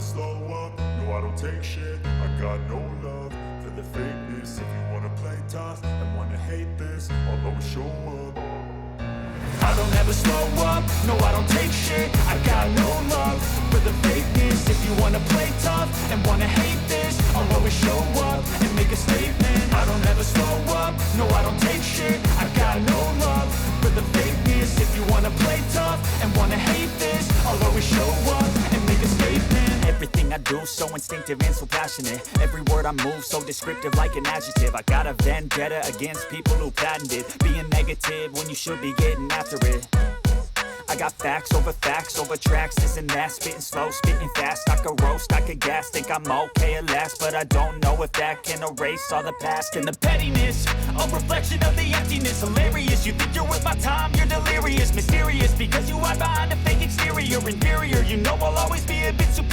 slow up, no I don't take shit. I got no love for the fakeness. If you wanna play tough and wanna hate this, I'll always show up. I don't ever slow up, no I don't take shit. I got no love for the fakeness. If you wanna play tough and wanna hate this, I'll always show up and make a statement. I don't ever slow up, no I don't take shit. I got no love for the fakeness. If you wanna play tough and wanna hate this, I'll always show up and make a statement. Everything I do so instinctive and so passionate. Every word I move so descriptive like an adjective. I got a vendetta against people who patented being negative when you should be getting after it. I got facts over tracks, this and that. Spitting slow, spitting fast. I could roast, I could gas. Think I'm okay at last, but I don't know if that can erase all the past. And the pettiness, a reflection of the emptiness. Hilarious, you think you're worth my time, you're delirious. Mysterious, because you hide behind a fake exterior. Inferior, you know I'll always be a bit superior.